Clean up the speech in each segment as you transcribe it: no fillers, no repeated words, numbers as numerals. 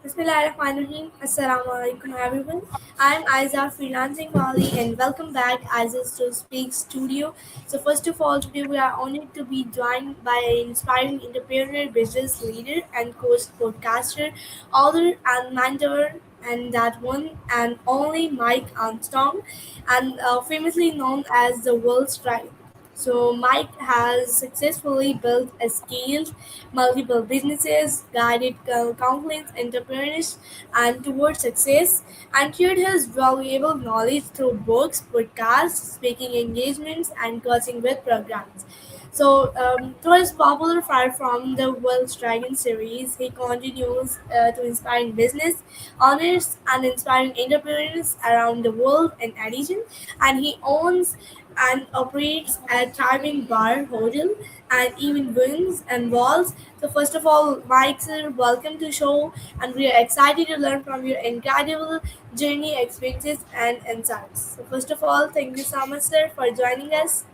Bismillahirrahmanirrahim. Assalamu alaikum everyone. I'm Aiza Freelancing Mali and welcome back Aiza's to Speak Studio. So first of all, today we are honored to be joined by an inspiring entrepreneur, business leader and coach podcaster, author and mentor and that one and only Mike Armstrong and famously known as the Welsh Dragon. So Mike has successfully built a scaled multiple businesses, guided countless entrepreneurs and towards success, and shared his valuable knowledge through books, podcasts, speaking engagements, and coaching with programs. So, through his popular Fire from the Welsh Dragon series, he continues to inspire business owners and inspiring entrepreneurs around the world in addition. And he owns and operates a thriving bar, hotel, and even wings and walls. So, first of all, Mike, sir, welcome to show, and we are excited to learn from your incredible journey, experiences, and insights. So, first of all, thank you so much, sir, for joining us.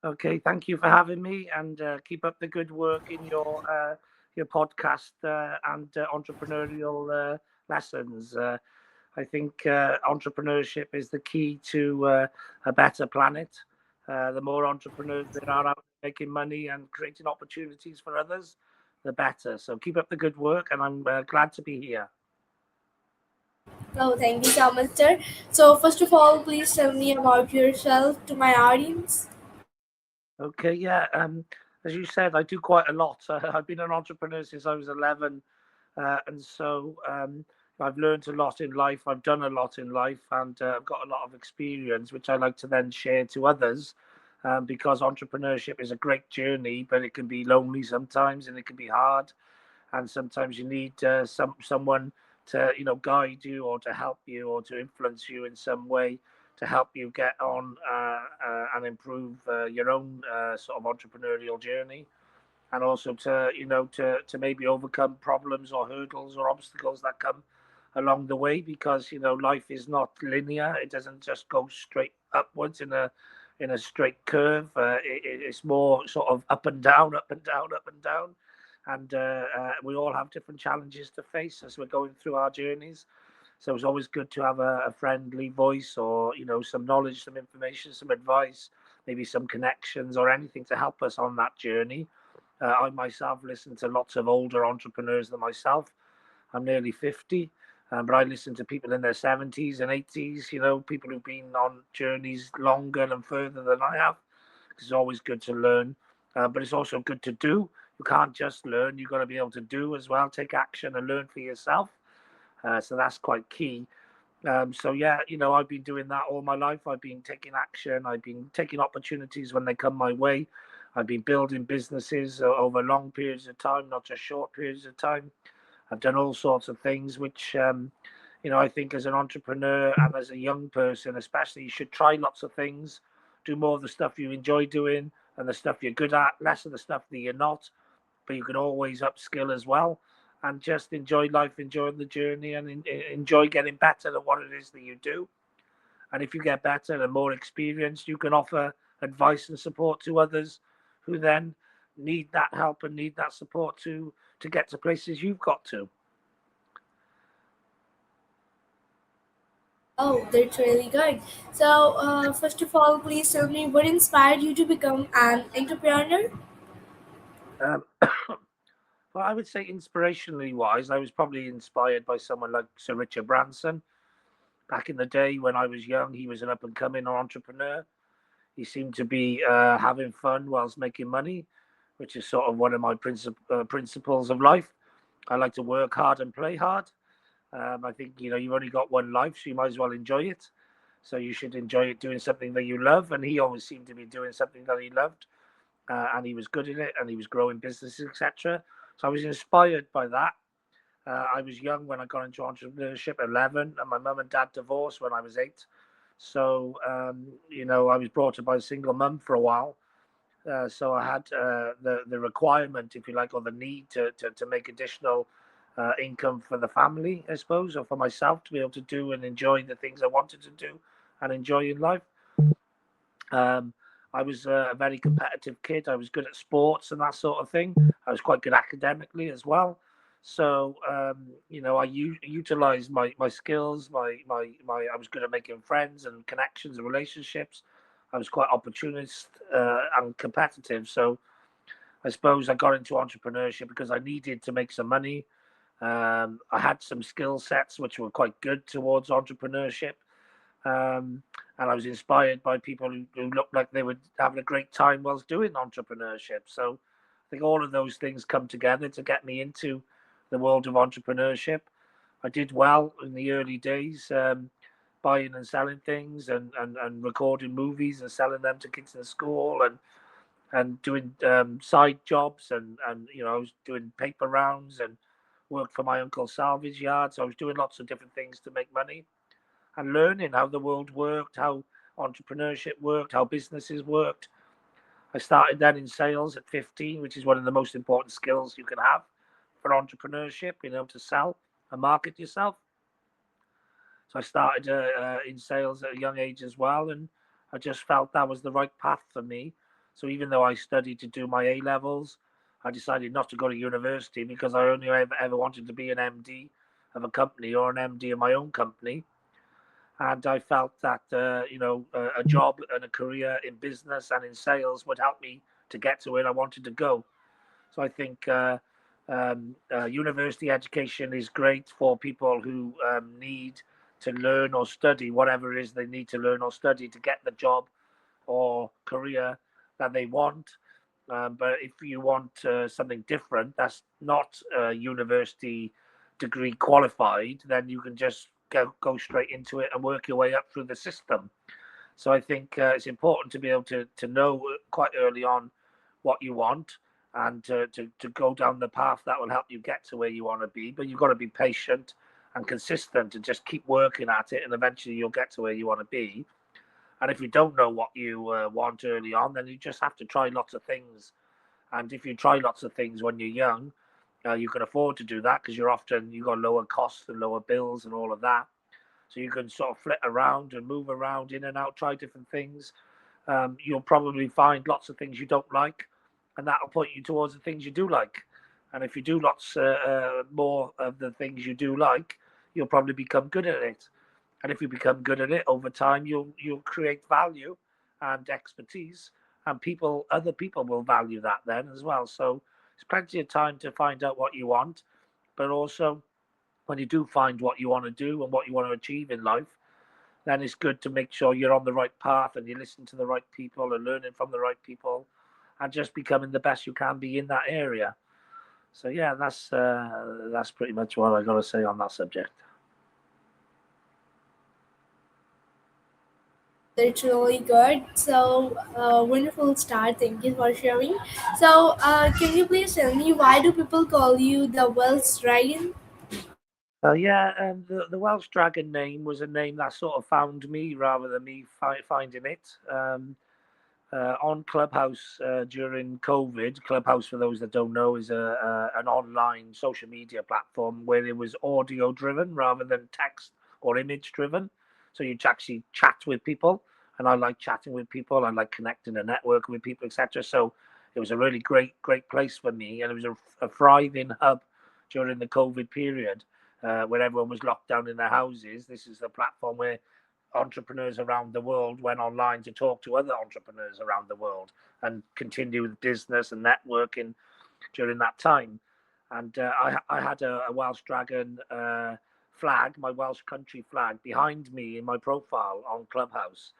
Okay, thank you for having me, and keep up the good work in your podcast and entrepreneurial lessons. I think entrepreneurship is the key to a better planet. The more entrepreneurs there are out making money and creating opportunities for others, the better. So keep up the good work, and I'm glad to be here. Oh, thank you so much, sir. So, first of all, please tell me about yourself to my audience. Okay, yeah. As you said, I do quite a lot. I've been an entrepreneur since I was 11, and so I've learned a lot in life. I've done a lot in life, and I've got a lot of experience, which I like to then share to others. Because entrepreneurship is a great journey, but it can be lonely sometimes, and it can be hard. And sometimes you need someone to guide you or to help you or to influence you in some way to help you get on and improve your own sort of entrepreneurial journey, and also to to maybe overcome problems or hurdles or obstacles that come along the way, because life is not linear. It doesn't just go straight upwards in a straight curve. It's more sort of up and down, up and down, up and down, and we all have different challenges to face as we're going through our journeys. So it's always good to have a friendly voice, or some knowledge, some information, some advice, maybe some connections or anything to help us on that journey. I myself listen to lots of older entrepreneurs than myself. I'm nearly 50, but I listen to people in their 70s and 80s, people who've been on journeys longer and further than I have. It's always good to learn, but it's also good to do. You can't just learn, you've got to be able to do as well, take action and learn for yourself. So that's quite key. So yeah, I've been doing that all my life. I've been taking action. I've been taking opportunities when they come my way. I've been building businesses over long periods of time, not just short periods of time. I've done all sorts of things, which I think as an entrepreneur and as a young person, especially, you should try lots of things, do more of the stuff you enjoy doing and the stuff you're good at, less of the stuff that you're not. But you can always upskill as well, and just enjoy life, enjoy the journey, and enjoy getting better at what it is that you do. And if you get better and more experienced, you can offer advice and support to others who then need that help and need that support to get to places you've got to. Oh, that's really good. So, first of all, please tell me what inspired you to become an entrepreneur? Um, well, I would say inspirationally wise, I was probably inspired by someone like Sir Richard Branson. Back in the day when I was young, he was an up and coming entrepreneur. He seemed to be having fun whilst making money, which is sort of one of my principles of life. I like to work hard and play hard. I think you've only got one life, so you might as well enjoy it. So you should enjoy it doing something that you love. And he always seemed to be doing something that he loved, and he was good at it, and he was growing businesses, etc. So I was inspired by that. I was young when I got into entrepreneurship, 11, and my mum and dad divorced when I was 8. So I was brought up by a single mum for a while. So I had the requirement, if you like, or the need to make additional income for the family, I suppose, or for myself to be able to do and enjoy the things I wanted to do and enjoy in life. Um, I was a very competitive kid. I was good at sports and that sort of thing. I was quite good academically as well. So I utilized my skills. I was good at making friends and connections and relationships. I was quite opportunist and competitive. So I suppose I got into entrepreneurship because I needed to make some money. I had some skill sets which were quite good towards entrepreneurship. And I was inspired by people who looked like they were having a great time whilst doing entrepreneurship. So I think all of those things come together to get me into the world of entrepreneurship. I did well in the early days, buying and selling things and recording movies and selling them to kids in school and doing side jobs and I was doing paper rounds and worked for my uncle's salvage yard. So I was doing lots of different things to make money and learning how the world worked, how entrepreneurship worked, how businesses worked. I started then in sales at 15, which is one of the most important skills you can have for entrepreneurship, being able to sell and market yourself. So I started in sales at a young age as well, and I just felt that was the right path for me. So even though I studied to do my A levels, I decided not to go to university because I only ever wanted to be an MD of a company or an MD of my own company. And I felt that a job and a career in business and in sales would help me to get to where I wanted to go. So I think university education is great for people who need to learn or study whatever it is they need to learn or study to get the job or career that they want. But if you want something different, that's not university degree qualified, then you can just go straight into it and work your way up through the system. So I think it's important to be able to know quite early on what you want and to go down the path that will help you get to where you want to be. But you've got to be patient and consistent and just keep working at it, and eventually you'll get to where you want to be. And if you don't know what you want early on, then you just have to try lots of things. And if you try lots of things when you're young, you can afford to do that because you've got lower costs and lower bills and all of that. So you can sort of flit around and move around in and out, try different things. You'll probably find lots of things you don't like, and that'll point you towards the things you do like. And if you do lots more of the things you do like, you'll probably become good at it. And if you become good at it over time, you'll create value and expertise, and other people will value that then as well. So there's plenty of time to find out what you want, but also when you do find what you want to do and what you want to achieve in life, then it's good to make sure you're on the right path and you listen to the right people and learning from the right people and just becoming the best you can be in that area. So yeah, that's pretty much what I got to say on that subject. That's really good. So, wonderful start. Thank you for sharing. So, can you please tell me why do people call you the Welsh Dragon? Yeah, and the Welsh Dragon name was a name that sort of found me rather than me finding it. On Clubhouse during COVID. Clubhouse, for those that don't know, is an online social media platform where it was audio driven rather than text or image driven. So you actually chat with people, and I like chatting with people. I like connecting and networking with people, etc. So it was a really great place for me, and it was a thriving hub during the COVID period. Where everyone was locked down in their houses, this is a platform where entrepreneurs around the world went online to talk to other entrepreneurs around the world and continue with business and networking during that time. And I had a Welsh Dragon flag, my Welsh country flag, behind me in my profile on Clubhouse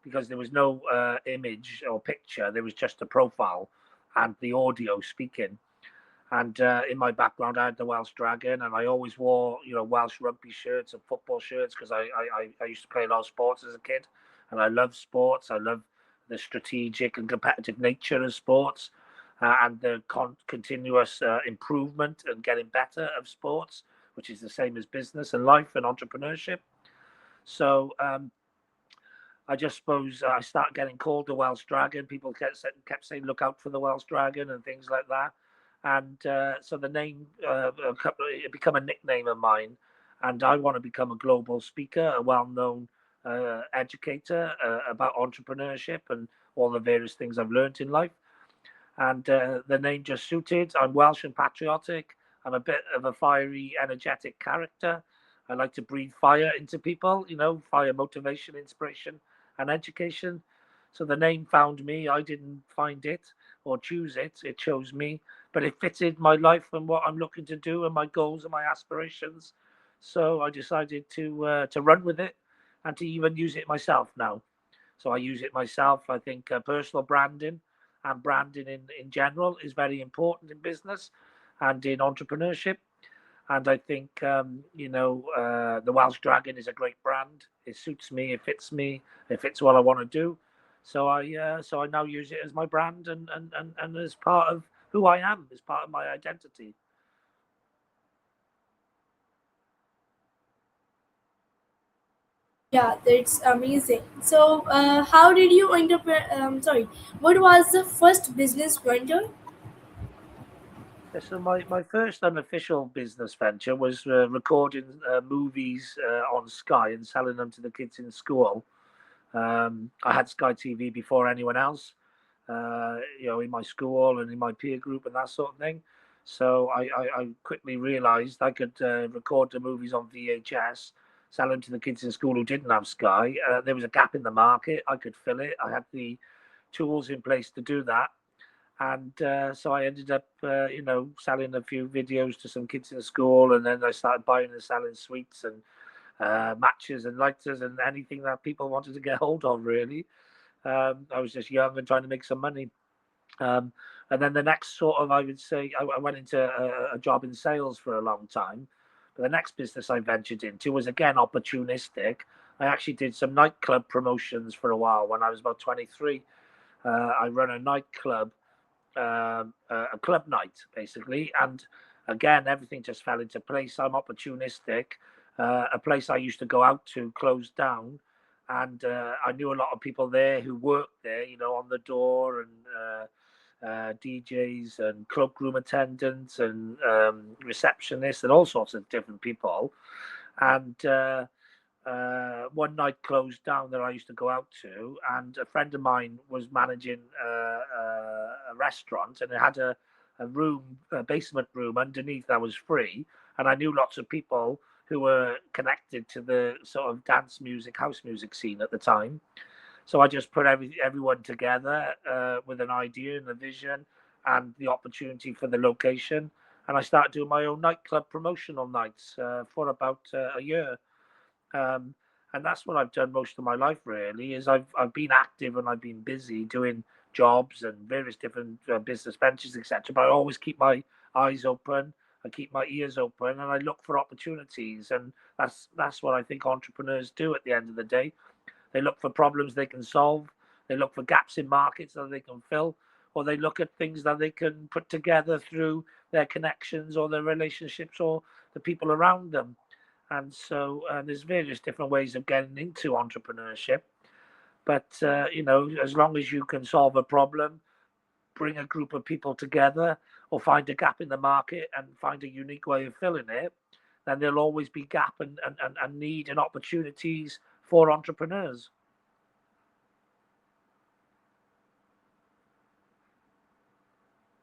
because there was no image or picture, there was just a profile and the audio speaking. And in my background, I had the Welsh Dragon, and I always wore, Welsh rugby shirts and football shirts because I used to play a lot of sports as a kid, and I love sports. I love the strategic and competitive nature of sports, and the continuous improvement and getting better of sports, which is the same as business and life and entrepreneurship. So I just suppose I started getting called the Welsh Dragon. People kept saying, "Look out for the Welsh Dragon" and things like that. And so the name it became a nickname of mine. And I want to become a global speaker, a well-known educator about entrepreneurship and all the various things I've learned in life. And the name just suited. I'm Welsh and patriotic. I'm a bit of a fiery, energetic character. I like to breathe fire into people, fire, motivation, inspiration, and education. So the name found me. I didn't find it or choose it. It chose me, but it fitted my life and what I'm looking to do and my goals and my aspirations. So I decided to run with it and to even use it myself now. So I use it myself. I think personal branding and branding in general is very important in business and in entrepreneurship. And I think, the Welsh Dragon is a great brand. It suits me. It fits me. It fits what I want to do. So I now use it as my brand and as part of who I am, as part of my identity. Yeah, that's amazing. So, how did you interpret? Sorry, what was the first business venture? Yeah, so my first unofficial business venture was recording movies on Sky and selling them to the kids in school. I had Sky TV before anyone else, in my school and in my peer group and that sort of thing. So I quickly realised I could record the movies on VHS, sell them to the kids in school who didn't have Sky. There was a gap in the market. I could fill it. I had the tools in place to do that. And so I ended up, selling a few videos to some kids in school, and then I started buying and selling sweets and matches and lighters and anything that people wanted to get hold of. Really, I was just young and trying to make some money. Um, and then the next sort of, I would say, I went into a job in sales for a long time. But the next business I ventured into was again opportunistic. I actually did some nightclub promotions for a while when I was about 23. I run a nightclub, a club night basically, and again everything just fell into place. I'm opportunistic. A place I used to go out to closed down, and I knew a lot of people there who worked there, on the door, and DJs and cloakroom attendants and receptionists and all sorts of different people. And one night closed down that I used to go out to, and a friend of mine was managing a restaurant, and it had a room, a basement room underneath that was free. And I knew lots of people who were connected to the sort of dance music, house music scene at the time. So I just put everyone together with an idea and a vision and the opportunity for the location. And I started doing my own nightclub promotional nights for about a year. um, and that's what I've done most of my life. Really, is I've been active and I've been busy doing jobs and various different business ventures, etc. But I always keep my eyes open, I keep my ears open, and I look for opportunities. And that's what I think entrepreneurs do. At the end of the day, they look for problems they can solve. They look for gaps in markets that they can fill, or they look at things that they can put together through their connections or their relationships or the people around them. And so there's various different ways of getting into entrepreneurship. But as long as you can solve a problem, bring a group of people together, or find a gap in the market and find a unique way of filling it, then there'll always be gap and need and opportunities for entrepreneurs.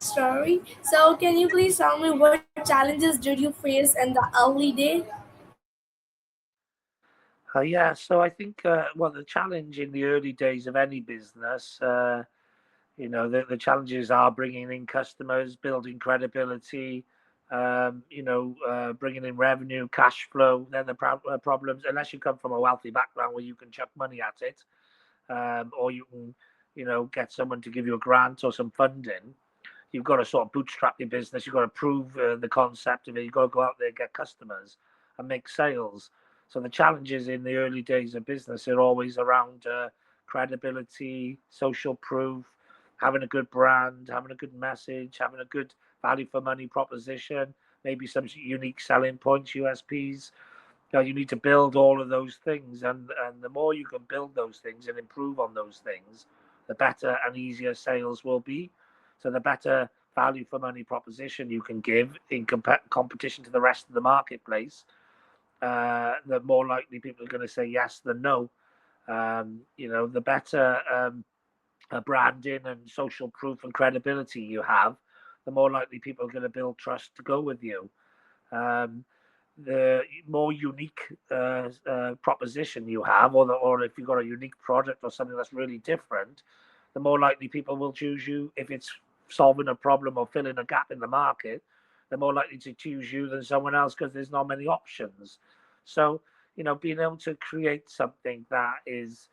Story. So, can you please tell me what challenges did you face in the early day? Yeah, so I think, well, the challenge in the early days of any business, the challenges are bringing in customers, building credibility, bringing in revenue, cash flow. Then the problems, unless you come from a wealthy background where you can chuck money at it, or you can, get someone to give you a grant or some funding. You've got to sort of bootstrap your business. You've got to prove the concept of it. You've got to go out there, get customers, and make sales. So the challenges in the early days of business are always around credibility, social proof, having a good brand, having a good message, having a good value for money proposition, maybe some unique selling points, USPs. You need to build all of those things, and the more you can build those things and improve on those things, the better and easier sales will be. So the better value for money proposition you can give in competition to the rest of the marketplace, the more likely people are going to say yes than no. The better branding and social proof and credibility you have, the more likely people are going to build trust to go with you. The more unique proposition you have, or if you've got a unique product or something that's really different, the more likely people will choose you. If it's solving a problem or filling a gap in the market, they're more likely to choose you than someone else because there's not many options. So, being able to create something that is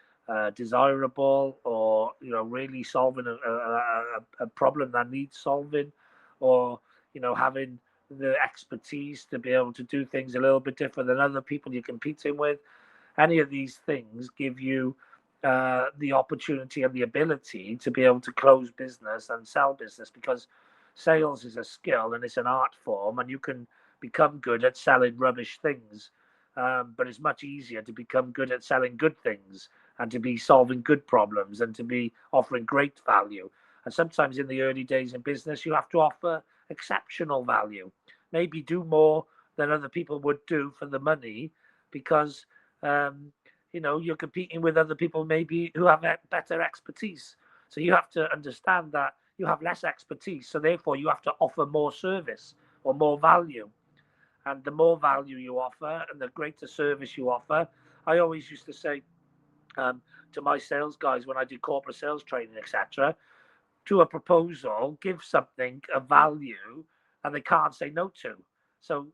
desirable, or really solving a problem that needs solving, or having the expertise to be able to do things a little bit different than other people you're competing with. Any of these things give you the opportunity and the ability to be able to close business and sell business, because sales is a skill and it's an art form, and you can become good at selling rubbish things. But it's much easier to become good at selling good things, and to be solving good problems, and to be offering great value. And sometimes in the early days in business, you have to offer exceptional value, maybe do more than other people would do for the money, because you're competing with other people maybe who have better expertise. So you have to understand that you have less expertise, so therefore you have to offer more service or more value. And the more value you offer and the greater service you offer, I always used to say to my sales guys when I did corporate sales training, etc., to a proposal, give something of value, and they can't say no to. So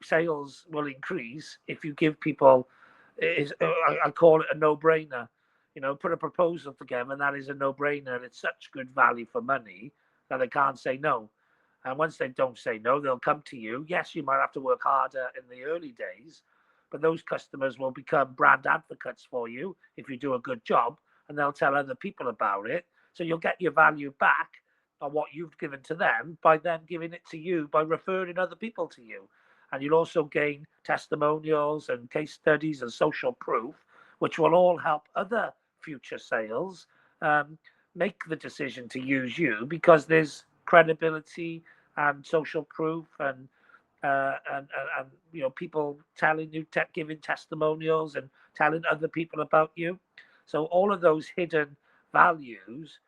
sales will increase if you give people. I call it a no-brainer. Put a proposal together, and that is a no-brainer. It's such good value for money that they can't say no. And once they don't say no, they'll come to you. Yes, you might have to work harder in the early days, but those customers will become brand advocates for you if you do a good job, and they'll tell other people about it. So you'll get your value back on what you've given to them by them giving it to you, by referring other people to you. And you'll also gain testimonials and case studies and social proof, which will all help other future sales make the decision to use you, because there's credibility and social proof, and people telling you, giving testimonials and telling other people about you. So all of those hidden values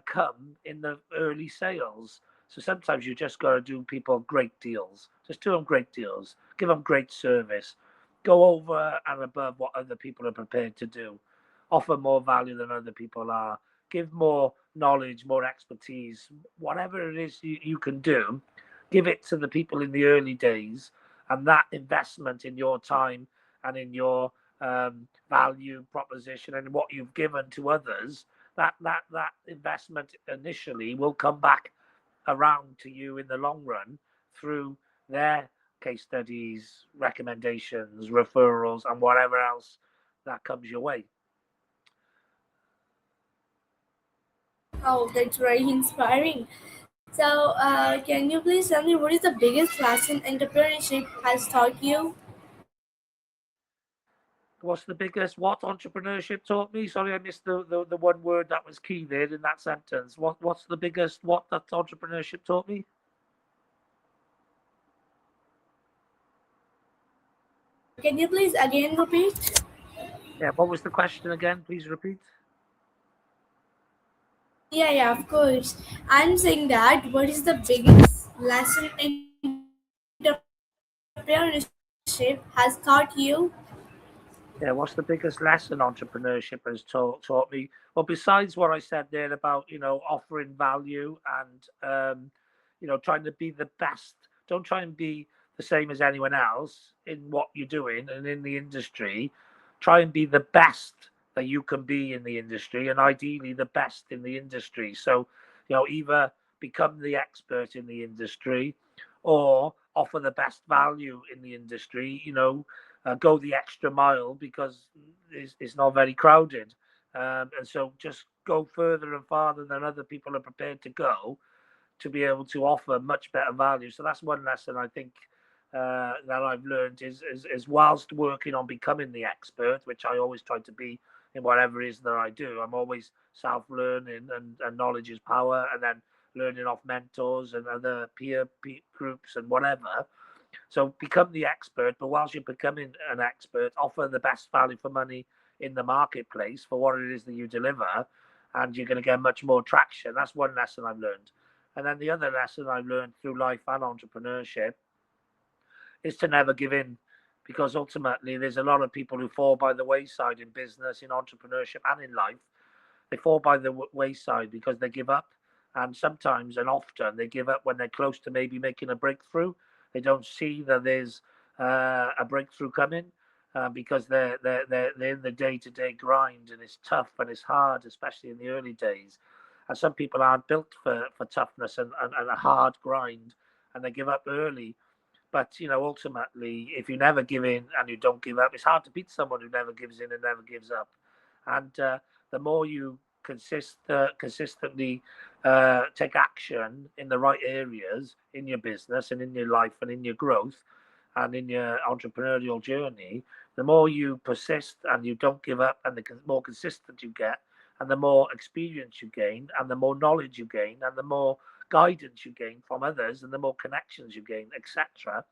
come in the early sales. So sometimes you just got to do people great deals. Just do them great deals. Give them great service. Go over and above what other people are prepared to do. Offer more value than other people are. Give more knowledge, more expertise, whatever it is you can do. Give it to the people in the early days, and that investment in your time and in your value proposition and what you've given to others, that investment initially will come back around to you in the long run through their case studies, recommendations, referrals, and whatever else that comes your way. Oh, that's very inspiring. So, can you please tell me what is the biggest lesson entrepreneurship has taught you? What's the biggest what entrepreneurship taught me? Sorry, I missed the one word that was key there in that sentence. What's the biggest what that entrepreneurship taught me? Can you please again repeat? Yeah, what was the question again? Please repeat. Yeah, yeah, of course. I'm saying that what is the biggest lesson entrepreneurship has taught you? Yeah, what's the biggest lesson entrepreneurship has taught me? Well, besides what I said there about offering value and trying to be the best. Don't try and be the same as anyone else in what you're doing and in the industry. Try and be the best that you can be in the industry, and ideally the best in the industry. So either become the expert in the industry, or offer the best value in the industry. Go the extra mile, because it's not very crowded. And so just go further and farther than other people are prepared to go, to be able to offer much better value. So that's one lesson I think that I've learned is whilst working on becoming the expert, which I always try to be in whatever it is that I do. I'm always self-learning, and knowledge is power, and then learning off mentors and other peer groups and whatever. So become the expert, but whilst you're becoming an expert, offer the best value for money in the marketplace for what it is that you deliver, and you're going to get much more traction. That's one lesson I've learned. And then the other lesson I've learned through life and entrepreneurship is to never give in, because ultimately there's a lot of people who fall by the wayside in business, in entrepreneurship, and in life. They fall by the wayside because they give up, and sometimes and often they give up when they're close to maybe making a breakthrough. They don't see that there's a breakthrough coming, because they're in the day-to-day grind, and it's tough and it's hard, especially in the early days. And some people aren't built for toughness and a hard grind, and they give up early. But ultimately, if you never give in and you don't give up, it's hard to beat someone who never gives in and never gives up. And the more you consistently take action in the right areas in your business and in your life and in your growth and in your entrepreneurial journey, the more you persist and you don't give up, and the more consistent you get, and the more experience you gain, and the more knowledge you gain, and the more guidance you gain from others, and the more connections you gain, etc.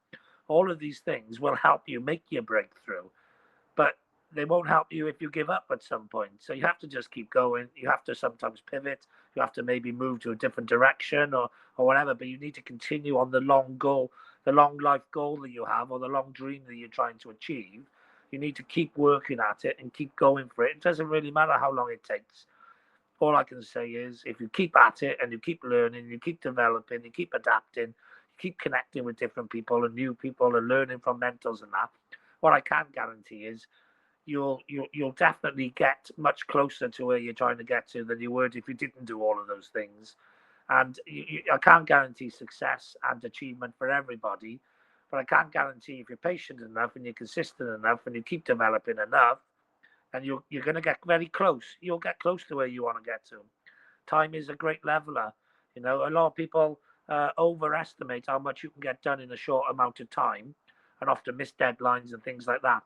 All of these things will help you make your breakthrough, but they won't help you if you give up at some point. So you have to just keep going. You have to sometimes pivot. You have to maybe move to a different direction or whatever, but you need to continue on the long goal, the long life goal that you have, or the long dream that you're trying to achieve. You need to keep working at it and keep going for it. It doesn't really matter how long it takes. All I can say is if you keep at it and you keep learning, you keep developing, you keep adapting, you keep connecting with different people and new people and learning from mentors and that, what I can guarantee is you'll definitely get much closer to where you're trying to get to than you would if you didn't do all of those things. And I can't guarantee success and achievement for everybody, but I can guarantee if you're patient enough and you're consistent enough and you keep developing enough, and you're going to get very close. You'll get close to where you want to get to. Time is a great leveler. A lot of people overestimate how much you can get done in a short amount of time, and often miss deadlines and things like that.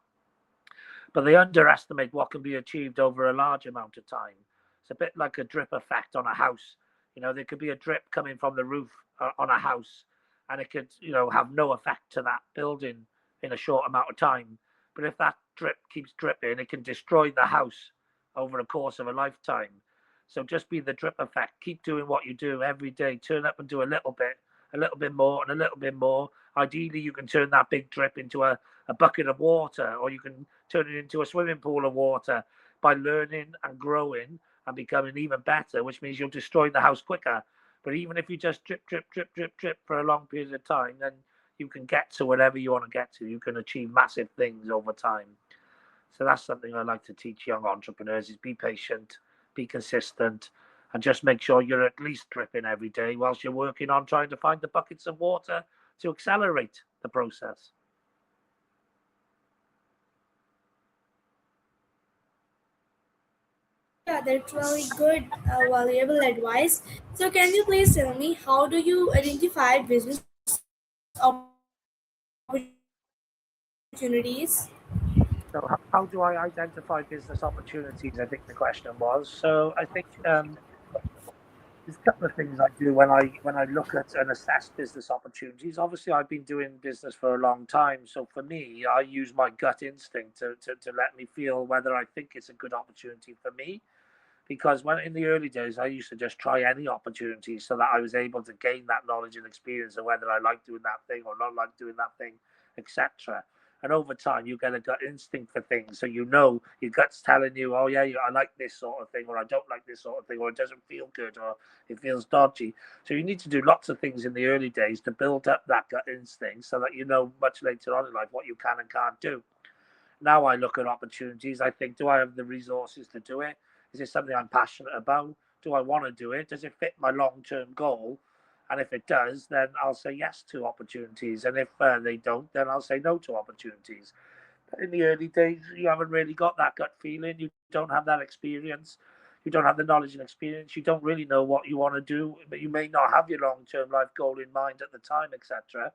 But they underestimate what can be achieved over a large amount of time. It's a bit like a drip effect on a house. There could be a drip coming from the roof on a house, and it could, have no effect to that building in a short amount of time. But if that drip keeps dripping, it can destroy the house over the course of a lifetime. So just be the drip effect. Keep doing what you do every day. Turn up and do a little bit more, and a little bit more. Ideally, you can turn that big drip into a bucket of water, or you can turn it into a swimming pool of water by learning and growing and becoming even better, which means you'll destroy the house quicker. But even if you just drip, drip, drip, drip, drip for a long period of time, then you can get to whatever you want to get to. You can achieve massive things over time. So that's something I like to teach young entrepreneurs: is be patient, be consistent, and just make sure you're at least dripping every day whilst you're working on trying to find the buckets of water to accelerate the process. Yeah, that's really good, valuable advice. So, can you please tell me how do you identify business opportunities? So, how do I identify business opportunities? I think the question was. So, I think there's a couple of things I do when I look at and assess business opportunities. Obviously, I've been doing business for a long time, so for me, I use my gut instinct to let me feel whether I think it's a good opportunity for me. Because when in the early days, I used to just try any opportunity so that I was able to gain that knowledge and experience of whether I like doing that thing or not like doing that thing, etc. And over time, you get a gut instinct for things, so your gut's telling you, "Oh yeah, I like this sort of thing," or "I don't like this sort of thing," or "It doesn't feel good," or "It feels dodgy." So you need to do lots of things in the early days to build up that gut instinct, so that you know much later on in life what you can and can't do. Now I look at opportunities. I think, do I have the resources to do it? Is it something I'm passionate about? Do I want to do it? Does it fit my long-term goal? And if it does, then I'll say yes to opportunities. And if they don't, then I'll say no to opportunities. But in the early days, you haven't really got that gut feeling. You don't have that experience. You don't have the knowledge and experience. You don't really know what you want to do, but you may not have your long-term life goal in mind at the time, etc.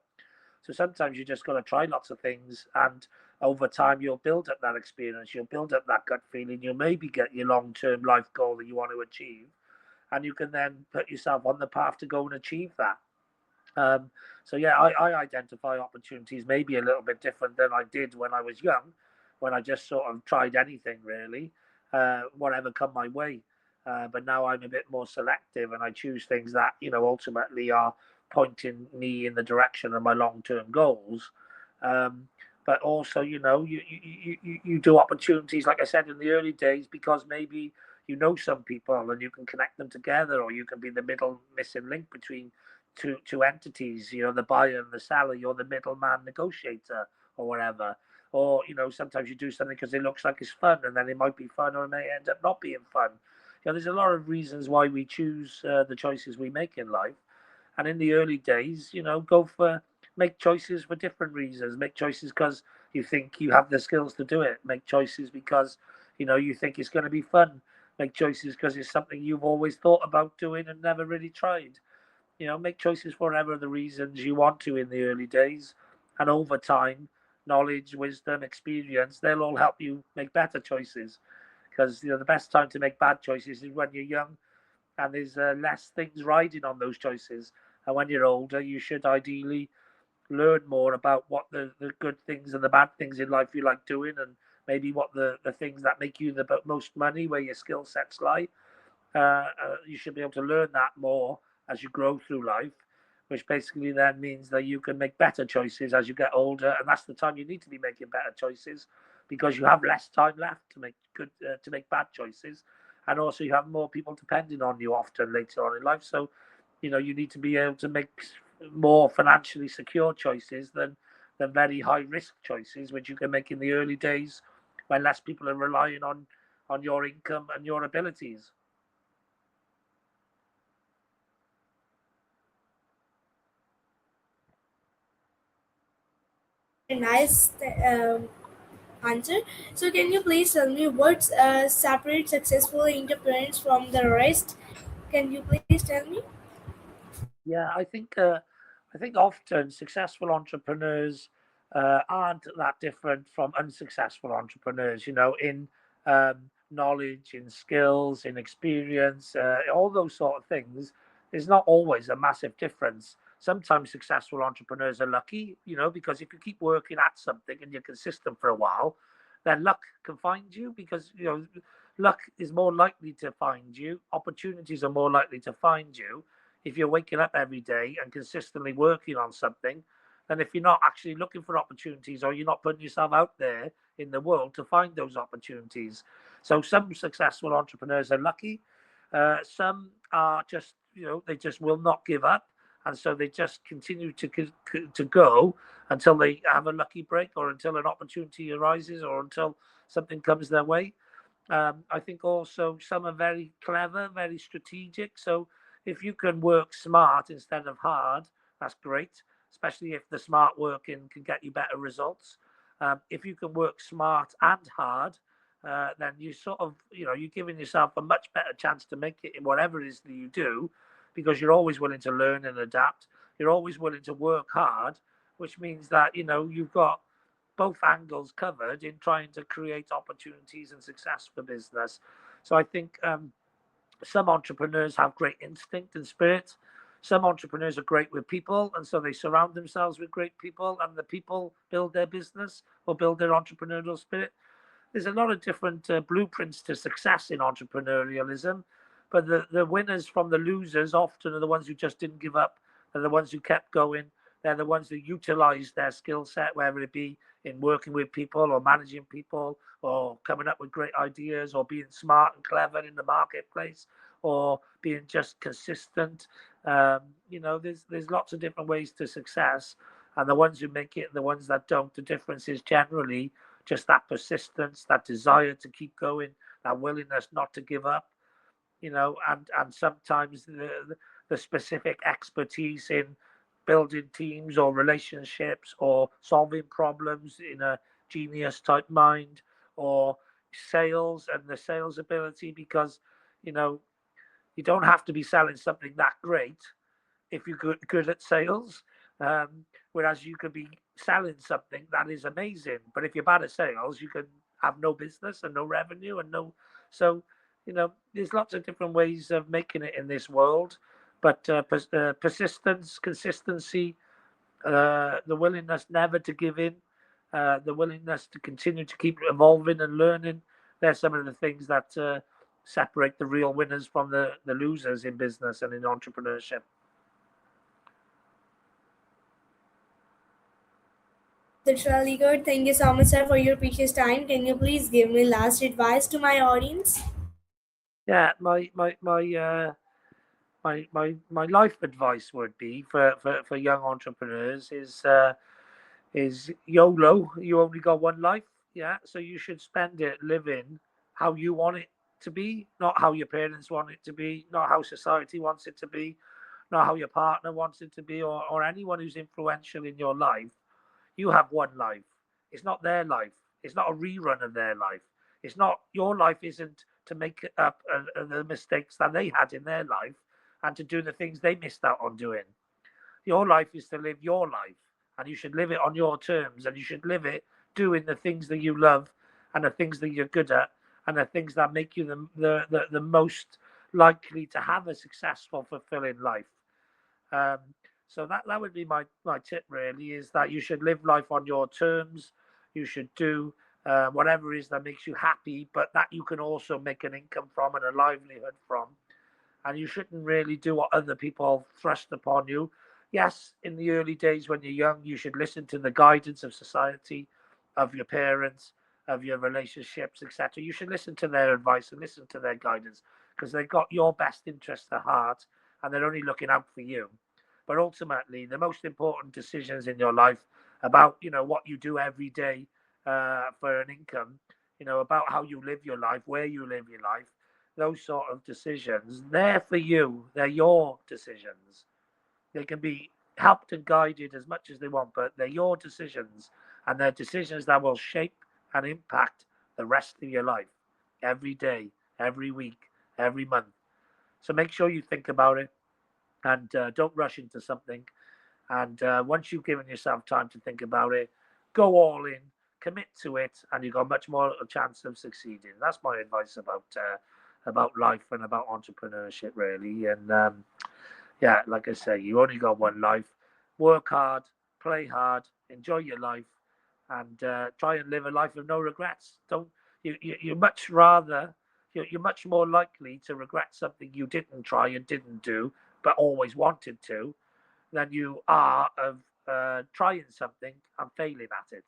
So sometimes you just got to try lots of things, and over time you'll build up that experience, you'll build up that gut feeling, you'll maybe get your long-term life goal that you want to achieve, and you can then put yourself on the path to go and achieve that. So yeah, I identify opportunities maybe a little bit different than I did when I was young, when I just sort of tried anything really, whatever come my way. But now I'm a bit more selective, and I choose things that ultimately are pointing me in the direction of my long-term goals. Um, but also, you do opportunities, like I said, in the early days, because maybe some people and you can connect them together, or you can be the middle missing link between two entities, the buyer and the seller. You're the middleman negotiator or whatever. Or sometimes you do something because it looks like it's fun, and then it might be fun, or it may end up not being fun. There's a lot of reasons why we choose the choices we make in life. And in the early days, make choices for different reasons. Make choices because you think you have the skills to do it. Make choices because you think it's going to be fun. Make choices because it's something you've always thought about doing and never really tried. Make choices for whatever the reasons you want to in the early days, and over time, knowledge, wisdom, experience, they'll all help you make better choices. Because the best time to make bad choices is when you're young, and there's less things riding on those choices. And when you're older, you should ideally learn more about what the good things and the bad things in life you like doing, and maybe what the things that make you the most money, where your skill sets lie. You should be able to learn that more as you grow through life, which basically then means that you can make better choices as you get older, and that's the time you need to be making better choices, because you have less time left to make bad choices, and also you have more people depending on you often later on in life. So, you need to be able to make more financially secure choices than very high risk choices, which you can make in the early days when less people are relying on your income and your abilities. A nice answer. So, can you please tell me what separates successful entrepreneurs from the rest? Can you please tell me? Yeah, I think often successful entrepreneurs aren't that different from unsuccessful entrepreneurs. In knowledge, in skills, in experience, all those sort of things. There's not always a massive difference. Sometimes successful entrepreneurs are lucky, because if you keep working at something and you're consistent for a while, then luck can find you, because luck is more likely to find you. Opportunities are more likely to find you if you're waking up every day and consistently working on something, than if you're not actually looking for opportunities, or you're not putting yourself out there in the world to find those opportunities. So some successful entrepreneurs are lucky. Some are just, they just will not give up. And so they just continue to go until they have a lucky break, or until an opportunity arises, or until something comes their way. I think also some are very clever, very strategic. So if you can work smart instead of hard, that's great, especially if the smart working can get you better results. If you can work smart and hard, then you sort of, you're giving yourself a much better chance to make it in whatever it is that you do, because you're always willing to learn and adapt. You're always willing to work hard, which means that, you've got both angles covered in trying to create opportunities and success for business. So I think some entrepreneurs have great instinct and spirit. Some entrepreneurs are great with people, and so they surround themselves with great people, and the people build their business or build their entrepreneurial spirit. There's a lot of different blueprints to success in entrepreneurialism, but the winners from the losers often are the ones who just didn't give up. They're the ones who kept going. They're the ones who utilized their skill set, whether it be in working with people, or managing people, or coming up with great ideas, or being smart and clever in the marketplace, or being just consistent. There's lots of different ways to success, and the ones who make it and the ones that don't, the difference is generally just that persistence, that desire to keep going, that willingness not to give up, and sometimes the specific expertise in building teams or relationships, or solving problems in a genius type mind, or sales and the sales ability, because you know you don't have to be selling something that great if you're good at sales. Whereas you could be selling something that is amazing, but if you're bad at sales, you can have no business and no revenue and no. So, there's lots of different ways of making it in this world, but persistence, consistency, the willingness never to give in, the willingness to continue to keep evolving and learning. They're some of the things that separate the real winners from the losers in business and in entrepreneurship. That's really good. Thank you so much, sir, for your precious time. Can you please give me last advice to my audience? Yeah, my life advice would be for young entrepreneurs is YOLO. You only got one life. Yeah, so you should spend it living how you want it to be, not how your parents want it to be, not how society wants it to be, not how your partner wants it to be, or anyone who's influential in your life. You have one life. It's not their life. It's not a rerun of their life. It's not your life. Isn't to make up the mistakes that they had in their life and to do the things they missed out on doing. Your life is to live your life, and you should live it on your terms, and you should live it doing the things that you love and the things that you're good at and the things that make you the most likely to have a successful, fulfilling life. Um, so that would be my tip really, is that you should live life on your terms. You should do whatever it is that makes you happy, but that you can also make an income from and a livelihood from. And you shouldn't really do what other people thrust upon you. Yes, in the early days when you're young, you should listen to the guidance of society, of your parents, of your relationships, etc. You should listen to their advice and listen to their guidance because they've got your best interest at heart and they're only looking out for you. But ultimately, the most important decisions in your life about what you do every day for an income, about how you live your life, where you live your life, those sort of decisions, they're for you. They're your decisions. They can be helped and guided as much as they want, but they're your decisions, and they're decisions that will shape and impact the rest of your life, every day, every week, every month. So make sure you think about it, and don't rush into something. And once you've given yourself time to think about it, go all in, commit to it, and you've got much more a chance of succeeding. That's my advice about life and about entrepreneurship, really. And yeah, like I say, you only got one life. Work hard, play hard, enjoy your life, and try and live a life of no regrets. Don't you much rather you're much more likely to regret something you didn't try and didn't do, but always wanted to, than you are of trying something and failing at it.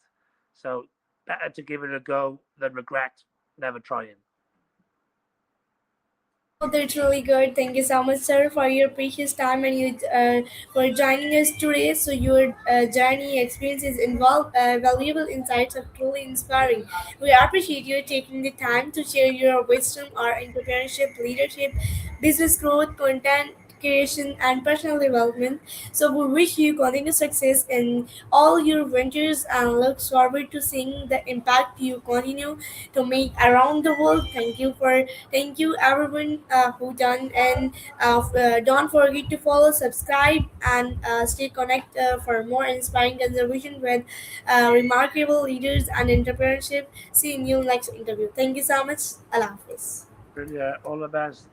So better to give it a go than regret never trying. Oh, that's really good. Thank you so much, sir, for your precious time and you for joining us today. So your journey experiences involve valuable insights of truly inspiring. We appreciate you taking the time to share your wisdom on entrepreneurship, leadership, business growth, content creation, and personal development. So we wish you continued success in all your ventures and look forward to seeing the impact you continue to make around the world. Thank you everyone who done and don't forget to follow, subscribe, and stay connected for more inspiring conversation with remarkable leaders and entrepreneurship. See you in next interview. Thank you so much. Allah Hafiz. Yeah, all the best.